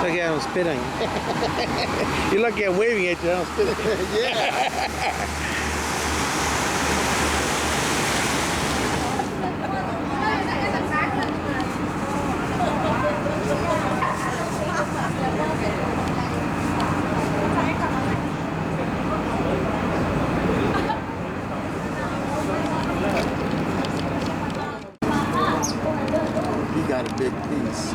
Look at him spitting. You're lucky I'm waving at you, I'm spitting. Yeah. He got a big piece.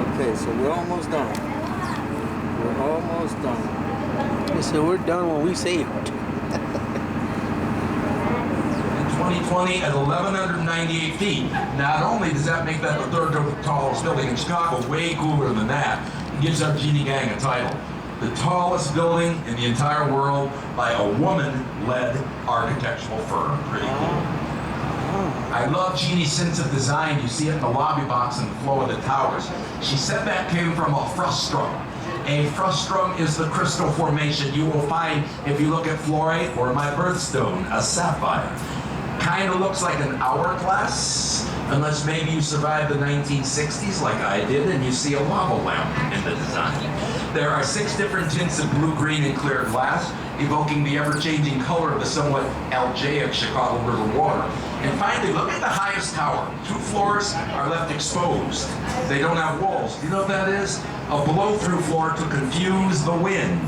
Okay, so we're almost done. We're almost done. So we're done when we say it. In 2020 at 1,198 feet. Not only does that make that the third tallest building in Chicago, way cooler than that, it gives our Jeannie Gang a title. The tallest building in the entire world by a woman-led architectural firm. Pretty cool. I love Jeannie's sense of design. You see it in the lobby box and the flow of the towers. She said that came from a frustrum. A frustrum is the crystal formation you will find if you look at fluorite or my birthstone, a sapphire. Kind of looks like an hourglass, unless maybe you survived the 1960s like I did and you see a lava lamp in the design. There are 6 different tints of blue, green, and clear glass, evoking the ever-changing color of the somewhat algaic Chicago River water. And finally, look at the highest tower. 2 floors are left exposed. They don't have walls. Do you know what that is? A blow-through floor to confuse the wind.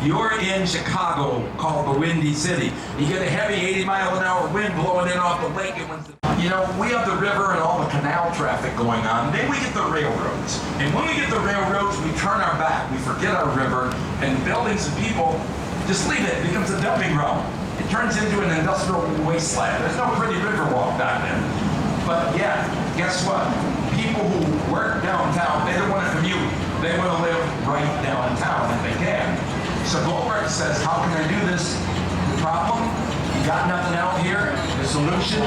You're in Chicago, called the Windy City. You get a heavy 80-mile-an-hour wind blowing in off the lake. You know, we have the river and all the canal traffic going on. Then we get the railroads. And when we get the railroads, we turn our back. We forget our river, and buildings and people just leave it. It becomes a dumping ground. It turns into an industrial wasteland. There's no pretty river walk back then. But yeah, guess what? People who work downtown, they don't want to commute. They want to live right downtown if they can. So Goldberg says, how can I do this? The problem? You got nothing out here? The solution?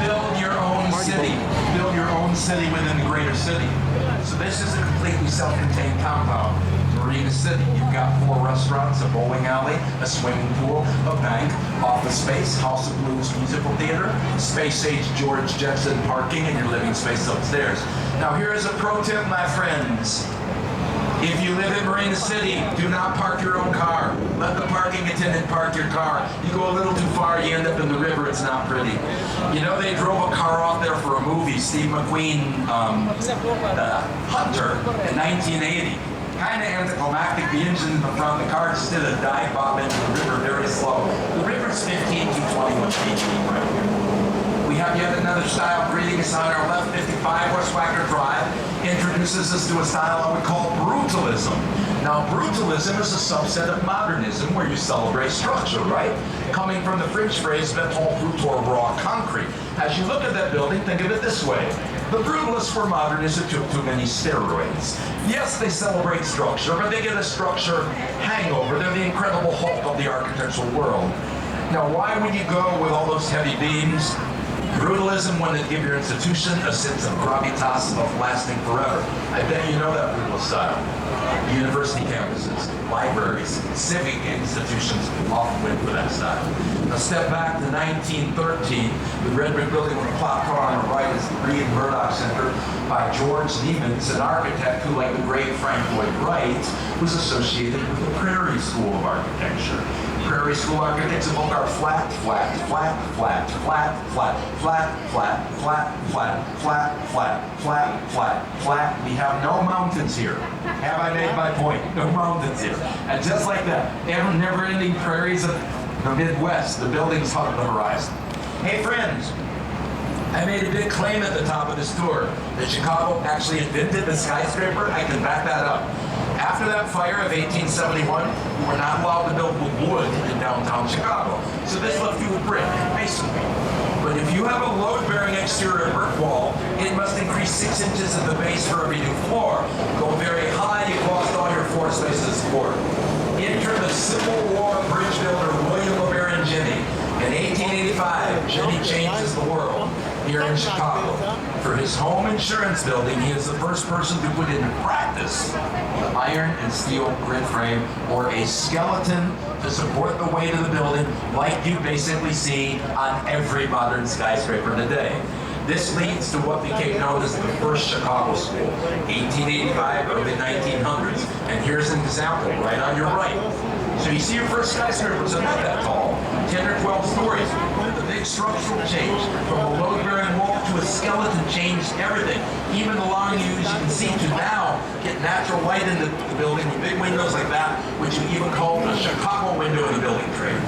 Build your own city. Build your own city within the greater city. So this is a completely self-contained compound. Marina City. You've got 4 restaurants, a bowling alley, a swimming pool, a bank, office space, House of Blues musical theater, space-age George Jetson parking, and your living space upstairs. Now here is a pro tip, my friends. If you live in Marina City, do not park your own car. Let the parking attendant park your car. You go a little too far, you end up in the river, it's not pretty. You know, they drove a car out there for a movie, Steve McQueen, Hunter, in 1980. Kind of anticlimactic, the engine in the front, the car just did a dive bomb into the river very slow. The river's 15 to 21 feet deep right here. We have yet another style greeting us on our left. 55 West Wagner Drive introduces us to a style I would call brutalism. Now, brutalism is a subset of modernism where you celebrate structure, right? Coming from the French phrase béton brut or raw concrete. As you look at that building, think of it this way. The brutalists were modernists who took too many steroids. Yes, they celebrate structure, but they get a structure hangover. They're the Incredible Hulk of the architectural world. Now, why would you go with all those heavy beams? Brutalism wanted to give your institution a sense of gravitas of lasting forever. I bet you know that brutalist style. University campuses, libraries, civic institutions often went for that style. Now step back to 1913, the red brick building with a clock car on the right is the Reed Murdoch Center by George Niemans, an architect who, like the great Frank Lloyd Wright, was associated with the Prairie School of Architecture. Prairie School architects evoke our flat, flat, flat, flat, flat, flat, flat, flat, flat, flat, flat, flat, flat, flat, flat. We have no mountains here. Have I made my point? No mountains here. And just like that, never-ending prairies of the Midwest, the buildings hug the horizon. Hey friends, I made a big claim at the top of this tour that Chicago actually invented the skyscraper. I can back that up. After that fire of 1871, we were not allowed to build with wood in downtown Chicago. So this left you with brick, masonry. But if you have a load-bearing exterior brick wall, it must increase 6 inches at the base for every new floor. Go very high, you've lost all your floor space to support. Enter the Civil War bridge builder William LeBaron Jenney. In 1885, Jenney changes the world here in Chicago. For his home insurance building, he is the first person to put into practice the iron and steel grid frame or a skeleton to support the weight of the building like you basically see on every modern skyscraper today. This leads to what became known as the first Chicago School, 1885, early 1900s. And here's an example right on your right. So you see your first skyscrapers are not that tall, 10 or 12 stories. The big structural change from a load-bearing wall to a skeleton changed everything. Even allowing you, as you can see, to now get natural light into the building with big windows like that, which you even call the Chicago window in the building trade.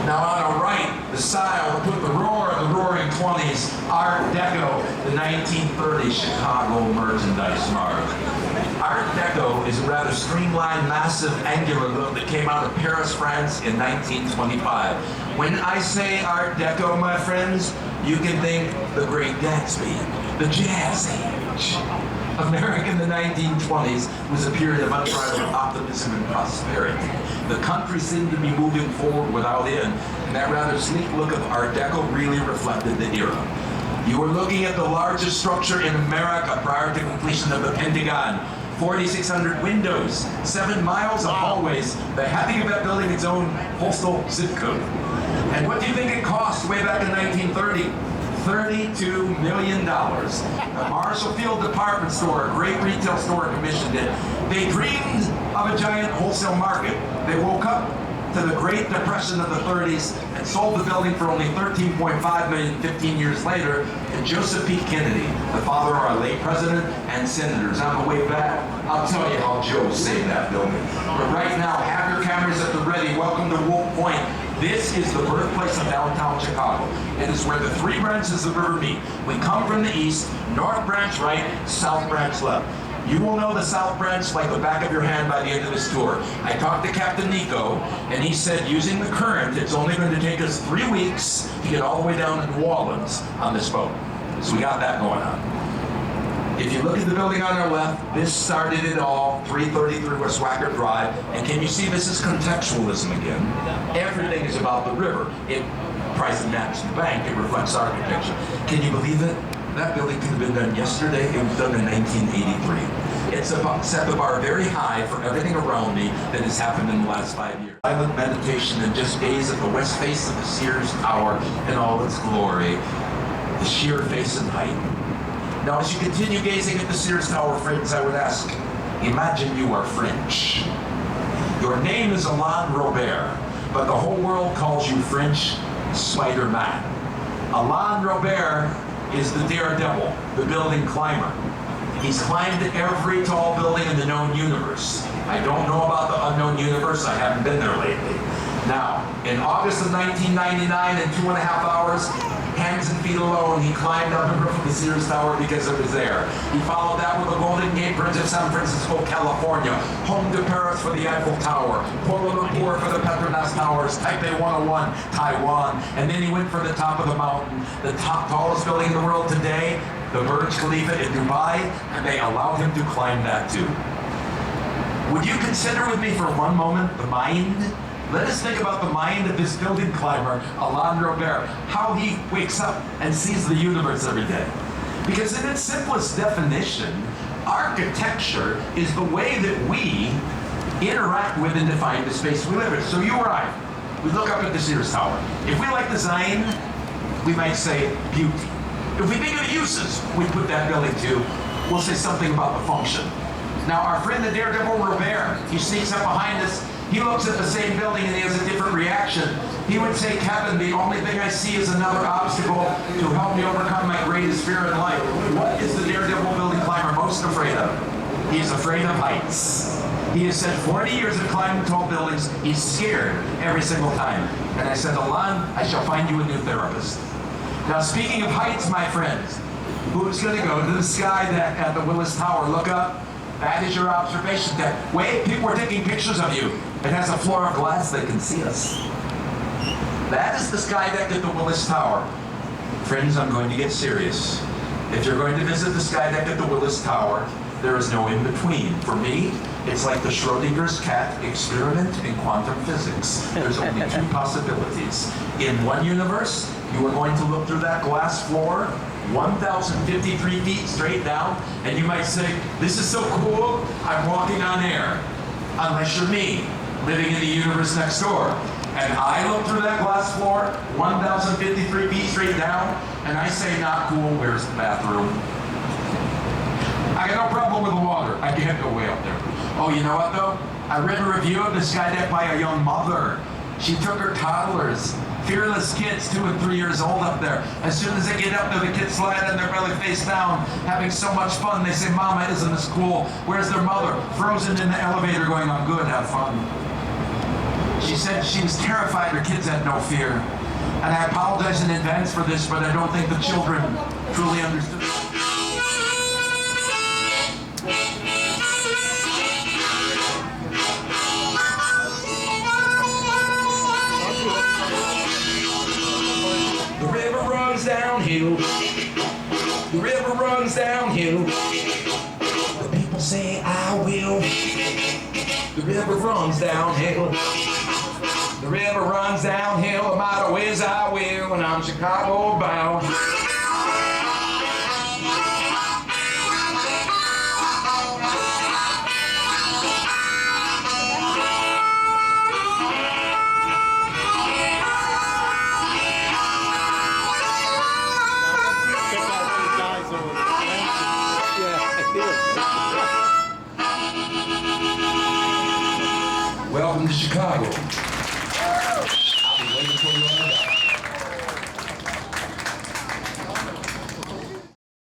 Now on our right, the style put the roar of the roaring 20s, Art Deco, the 1930s Chicago merchandise mark. Art Deco is a rather streamlined, massive, angular look that came out of Paris, France in 1925. When I say Art Deco, my friends, you can think the Great Gatsby, the Jazz Age. America in the 1920s was a period of unbridled optimism and prosperity. The country seemed to be moving forward without end, and that rather sleek look of Art Deco really reflected the era. You were looking at the largest structure in America prior to completion of the Pentagon. 4,600 windows, 7 miles of hallways. They had to give that building its own postal zip code. And what do you think it cost way back in 1930? $32 million. The Marshall Field Department Store, a great retail store, commissioned it. They dreamed of a giant wholesale market. They woke up to the Great Depression of the 30s and sold the building for only $13.5 million 15 years later to Joseph P. Kennedy, the father of our late president and senators. On the way back, I'll tell you how Joe saved that building. But right now, have your cameras at the ready. Welcome to Wolf Point. This is the birthplace of downtown Chicago. It is where the 3 branches of the river meet. We come from the east, North Branch right, South Branch left. You will know the South Branch like the back of your hand by the end of this tour. I talked to Captain Nico, and he said using the current, it's only going to take us 3 weeks to get all the way down to New Orleans on this boat. So we got that going on. If you look at the building on our left, this started it all, 333 West Wacker Drive. And can you see this is contextualism again? Everything is about the river. It price and match the bank. It reflects architecture. Can you believe it? That building could have been done yesterday. It was done in 1983. It's about set the bar very high for everything around me that has happened in the last 5 years. Silent meditation and just gaze at the west face of the Sears Tower in all its glory, the sheer face and height. Now, as you continue gazing at the Sears Tower, friends, I would ask, imagine you are French. Your name is Alain Robert, but the whole world calls you French Spider-Man. Alain Robert is the daredevil, the building climber. He's climbed every tall building in the known universe. I don't know about the unknown universe. I haven't been there lately. Now, in August of 1999, in 2.5 hours, hands and feet alone, he climbed up the roof of the Sears Tower because it was there. He followed that with the Golden Gate Bridge of San Francisco, California, home to Paris for the Eiffel Tower, Kuala Lumpur for the Petronas Towers, Taipei 101, Taiwan, and then he went for the top of the mountain, the tallest building in the world today, the Burj Khalifa in Dubai, and they allowed him to climb that too. Would you consider with me for one moment the mind? Let us think about the mind of this building climber, Alain Robert, how he wakes up and sees the universe every day. Because in its simplest definition, architecture is the way that we interact with and define the space we live in. So you or I, we look up at the Sears Tower. If we like design, we might say beauty. If we think of the uses we put that building to, we'll say something about the function. Now our friend the daredevil Robert, he sneaks up behind us. He looks at the same building and he has a different reaction. He would say, Kevin, the only thing I see is another obstacle to help me overcome my greatest fear in life. What is the daredevil building climber most afraid of? He's afraid of heights. He has spent 40 years of climbing tall buildings. He's scared every single time. And I said, Alain, I shall find you a new therapist. Now, speaking of heights, my friends, who's going to go to the sky deck at the Willis Tower? Look up. That is your observation deck. Wait, people are taking pictures of you. It has a floor of glass that can see us. That is the sky deck at the Willis Tower. Friends, I'm going to get serious. If you're going to visit the sky deck at the Willis Tower, there is no in-between. For me, it's like the Schrodinger's cat experiment in quantum physics. There's only 2 possibilities. In one universe, you are going to look through that glass floor 1,053 feet straight down. And you might say, this is so cool, I'm walking on air. Unless you're me, living in the universe next door. And I look through that glass floor, 1,053 feet straight down, and I say, not cool, where's the bathroom? I got no problem with the water. I can't go way up there. Oh, you know what though? I read a review of this skydeck by a young mother. She took her toddlers, fearless kids 2 and 3 years old up there. As soon as they get up there, the kids slide on their belly face down, having so much fun. They say, Mama, isn't this cool? Where's their mother? Frozen in the elevator going, I'm good, have fun. She said she was terrified her kids had no fear. And I apologize in advance for this, but I don't think the children truly understood. The river runs downhill. The river runs downhill. The people say I will. The river runs downhill. The river runs downhill. No matter ways I will, and I'm Chicago bound. Welcome to Chicago. I'll be waiting for you on the dock.